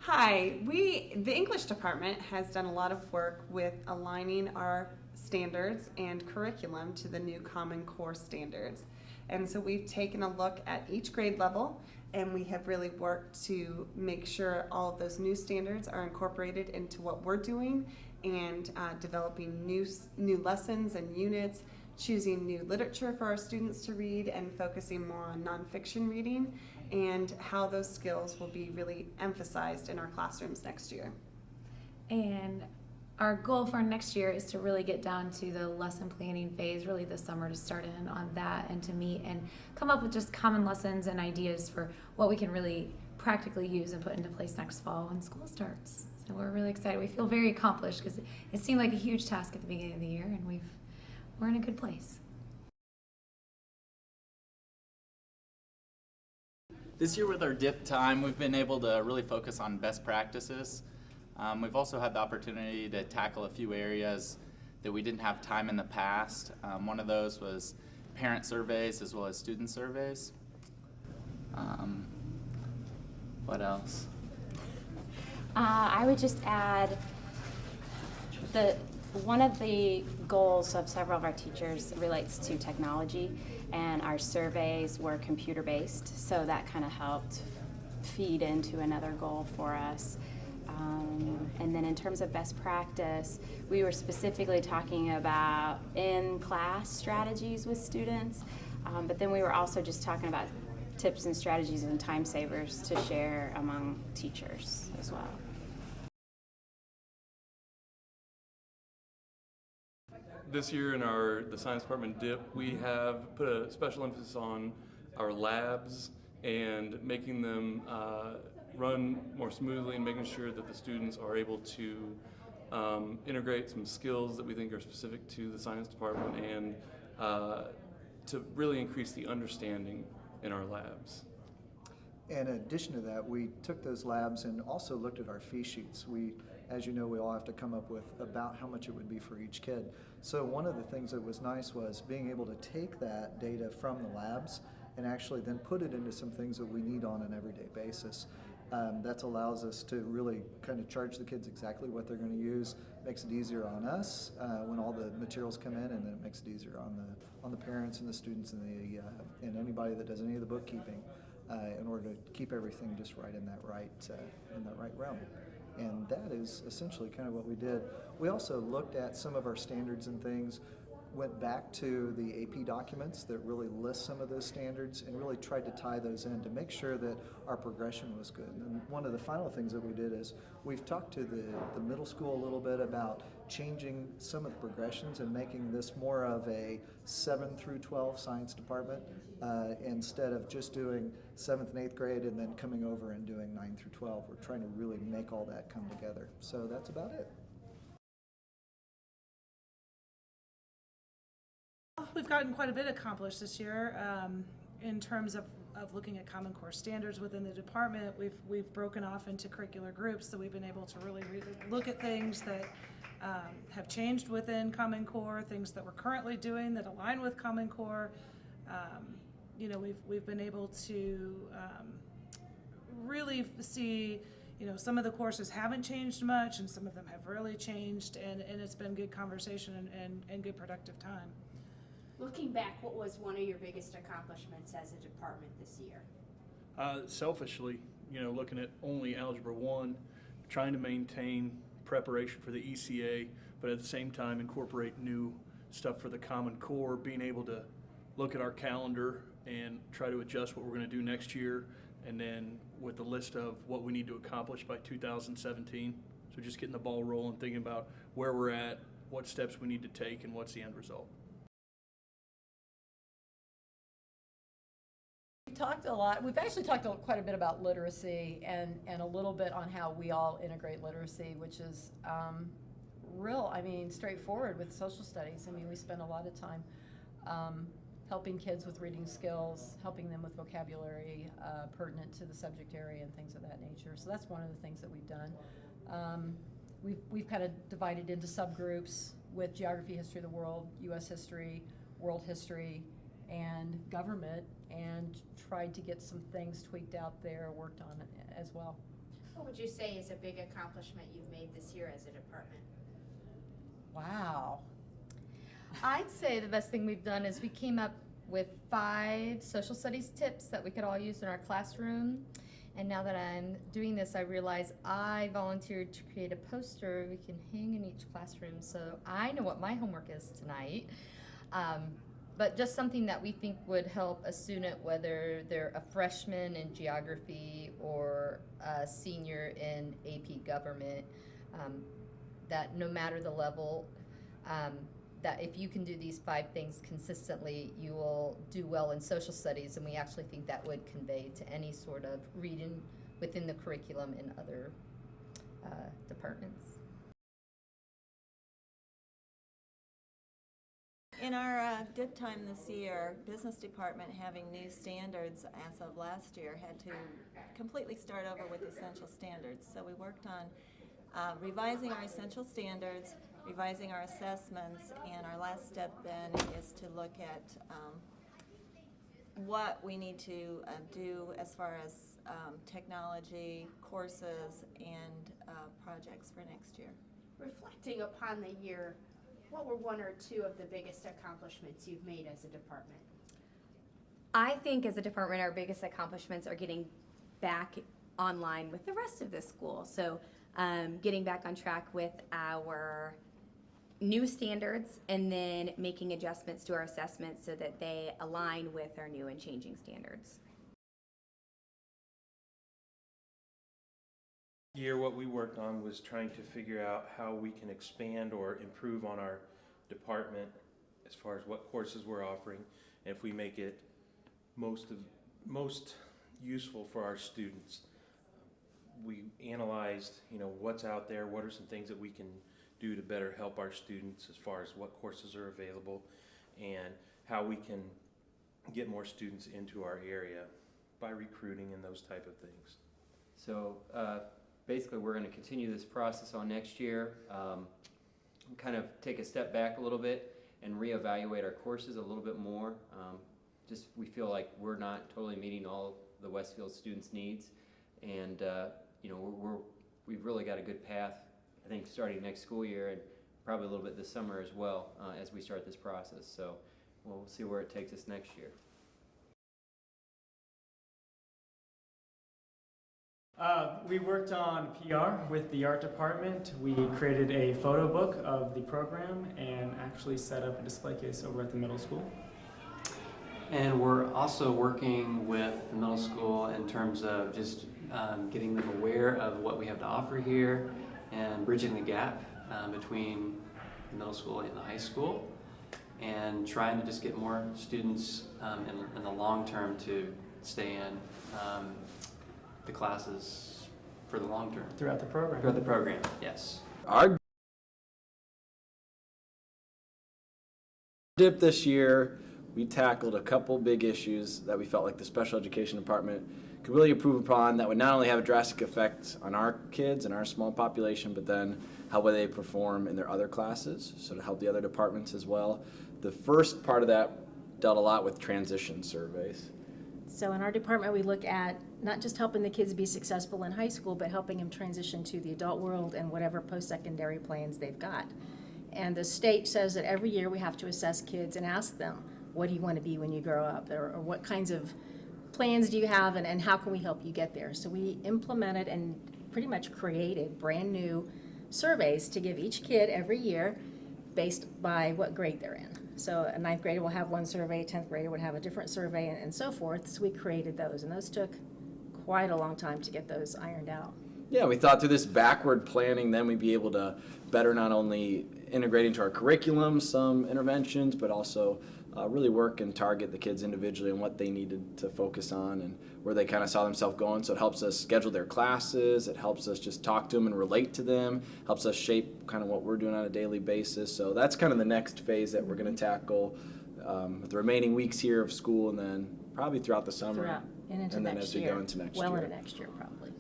Hi, the English department has done a lot of work with aligning our standards and curriculum to the new Common Core standards. And so we've taken a look at each grade level and we have really worked to make sure all of those new standards are incorporated into what we're doing and developing new lessons and units, choosing new literature for our students to read and focusing more on nonfiction reading and how those skills will be really emphasized in our classrooms next year. And our goal for next year is to really get down to the lesson planning phase, really this summer, to start in on that and to meet and come up with just common lessons and ideas for what we can really practically use and put into place next fall when school starts. So we're really excited. We feel very accomplished because it seemed like a huge task at the beginning of the year, and we're in a good place. This year with our DIP time, we've been able to really focus on best practices. We've also had the opportunity to tackle a few areas that we didn't have time in the past. One of those was parent surveys as well as student surveys. What else? I would just add that one of the goals of several of our teachers relates to technology, and our surveys were computer-based, so that kind of helped feed into another goal for us. And then in terms of best practice, we were specifically talking about in-class strategies with students, but then we were also just talking about tips and strategies and time savers to share among teachers as well. This year in the science department DIP, we have put a special emphasis on our labs and making them run more smoothly and making sure that the students are able to integrate some skills that we think are specific to the science department and to really increase the understanding in our labs. In addition to that, we took those labs and also looked at our fee sheets. As you know, we all have to come up with about how much it would be for each kid. So one of the things that was nice was being able to take that data from the labs and actually then put it into some things that we need on an everyday basis. That allows us to really kind of charge the kids exactly what they're going to use. Makes it easier on us when all the materials come in, and then it makes it easier on the parents and the students and anybody that does any of the bookkeeping in order to keep everything just right in that right realm. And that is essentially kind of what we did. We also looked at some of our standards and things, went back to the AP documents that really list some of those standards and really tried to tie those in to make sure that our progression was good. And one of the final things that we did is we've talked to the middle school a little bit about changing some of the progressions and making this more of a 7 through 12 science department instead of just doing 7th and 8th grade and then coming over and doing 9 through 12. We're trying to really make all that come together. So that's about it. We've gotten quite a bit accomplished this year in terms of looking at Common Core standards within the department. We've broken off into curricular groups, so we've been able to really look at things that have changed within Common Core, things that we're currently doing that align with Common Core. We've been able to really see, some of the courses haven't changed much and some of them have really changed, and it's been good conversation and good productive time. Looking back, what was one of your biggest accomplishments as a department this year? Selfishly, looking at only Algebra 1, trying to maintain preparation for the ECA, but at the same time incorporate new stuff for the Common Core, being able to look at our calendar and try to adjust what we're going to do next year, and then with the list of what we need to accomplish by 2017. So just getting the ball rolling, thinking about where we're at, what steps we need to take, and what's the end result. Talked a lot. We've actually talked quite a bit about literacy and a little bit on how we all integrate literacy, which is straightforward with social studies. We spend a lot of time helping kids with reading skills, helping them with vocabulary pertinent to the subject area and things of that nature. So that's one of the things that we've done. We've kind of divided into subgroups with geography, history of the world, U.S. history, world history, and government, and tried to get some things tweaked out there, worked on as well. What would you say is a big accomplishment you've made this year as a department? Wow. I'd say the best thing we've done is we came up with 5 social studies tips that we could all use in our classroom. And now that I'm doing this, I realize I volunteered to create a poster we can hang in each classroom, so I know what my homework is tonight. But just something that we think would help a student, whether they're a freshman in geography or a senior in AP government, that no matter the level, that if you can do these 5 things consistently, you will do well in social studies, and we actually think that would convey to any sort of reading within the curriculum in other departments. In our DIP time this year, business department having new standards as of last year had to completely start over with essential standards. So we worked on revising our essential standards, revising our assessments, and our last step then is to look at what we need to do as far as technology, courses, and projects for next year. Reflecting upon the year, what were 1 or 2 of the biggest accomplishments you've made as a department? I think as a department, our biggest accomplishments are getting back online with the rest of the school. So getting back on track with our new standards and then making adjustments to our assessments so that they align with our new and changing standards. Year, what we worked on was trying to figure out how we can expand or improve on our department as far as what courses we're offering, and if we make it most useful for our students. We analyzed, what's out there, what are some things that we can do to better help our students as far as what courses are available, and how we can get more students into our area by recruiting and those type of things. So basically we're going to continue this process on next year, kind of take a step back a little bit and reevaluate our courses a little bit more. Just we feel like we're not totally meeting all the Westfield students' needs, and we've really got a good path, I think, starting next school year and probably a little bit this summer as well as we start this process. So we'll see where it takes us next year. We worked on PR with the art department. We created a photo book of the program and actually set up a display case over at the middle school. And we're also working with the middle school in terms of just getting them aware of what we have to offer here and bridging the gap between the middle school and the high school, and trying to just get more students in the long term to stay in the classes for the long term. Throughout the program. Throughout the program, yes. Our DIP this year, we tackled a couple big issues that we felt like the special education department could really improve upon, that would not only have a drastic effect on our kids and our small population, but then how well they perform in their other classes, so to help the other departments as well. The first part of that dealt a lot with transition surveys. So in our department, we look at not just helping the kids be successful in high school, but helping them transition to the adult world and whatever post-secondary plans they've got. And the state says that every year we have to assess kids and ask them, what do you want to be when you grow up? Or what kinds of plans do you have, and how can we help you get there? So we implemented and pretty much created brand new surveys to give each kid every year based by what grade they're in. So a 9th grader will have one survey, a 10th grader would have a different survey, and so forth. So we created those, and those took quite a long time to get those ironed out. Yeah, we thought through this backward planning, then we'd be able to better not only integrate into our curriculum some interventions, but also really work and target the kids individually and what they needed to focus on and where they kind of saw themselves going. So it helps us schedule their classes, it helps us just talk to them and relate to them, helps us shape kind of what we're doing on a daily basis. So that's kind of the next phase that we're going to tackle with the remaining weeks here of school, and then probably throughout the summer. Throughout and into and then next as we year. go into next well year. Into next year, probably.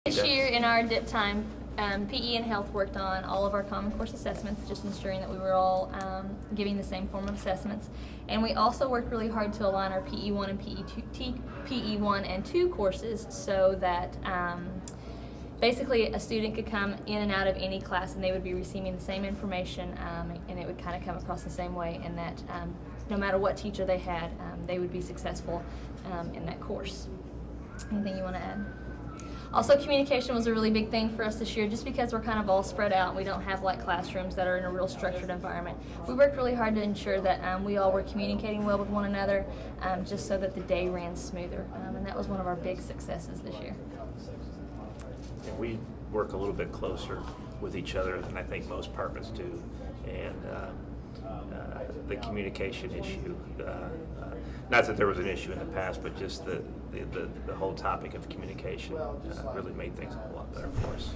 This year in our DIP time, PE and health worked on all of our Common Course assessments, just ensuring that we were all giving the same form of assessments. And we also worked really hard to align our PE1 and PE1 and 2 courses so that basically a student could come in and out of any class and they would be receiving the same information, and it would kind of come across the same way, and that no matter what teacher they had, they would be successful in that course. Anything you want to add? Also, communication was a really big thing for us this year, just because we're kind of all spread out and we don't have like classrooms that are in a real structured environment. We worked really hard to ensure that we all were communicating well with one another, just so that the day ran smoother, and that was one of our big successes this year. We work a little bit closer with each other than I think most departments do, and the communication issue, not that there was an issue in the past, but just the whole topic of communication really made things a lot better for us.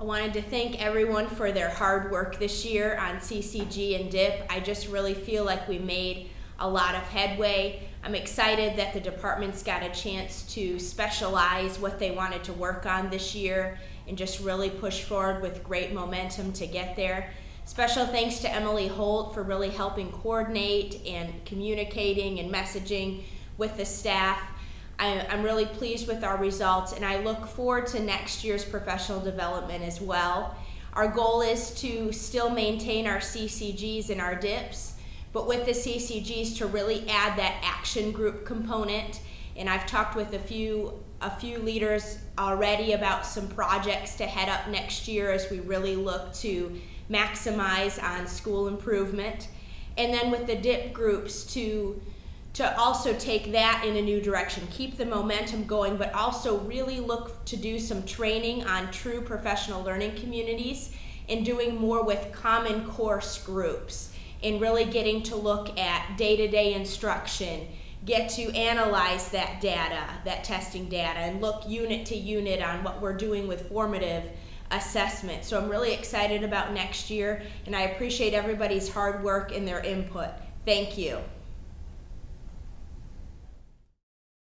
I wanted to thank everyone for their hard work this year on CCG and DIP. I just really feel like we made a lot of headway. I'm excited that the departments got a chance to specialize what they wanted to work on this year and just really push forward with great momentum to get there. Special thanks to Emily Holt for really helping coordinate and communicating and messaging with the staff. I'm really pleased with our results, and I look forward to next year's professional development as well. Our goal is to still maintain our CCGs and our DIPs, but with the CCGs to really add that action group component. And I've talked with a few leaders already about some projects to head up next year as we really look to maximize on school improvement. And then with the DIP groups to also take that in a new direction, keep the momentum going, but also really look to do some training on true professional learning communities and doing more with Common Course groups and really getting to look at day-to-day instruction, get to analyze that data, that testing data, and look unit to unit on what we're doing with formative assessment. So I'm really excited about next year, and I appreciate everybody's hard work and their input. Thank you.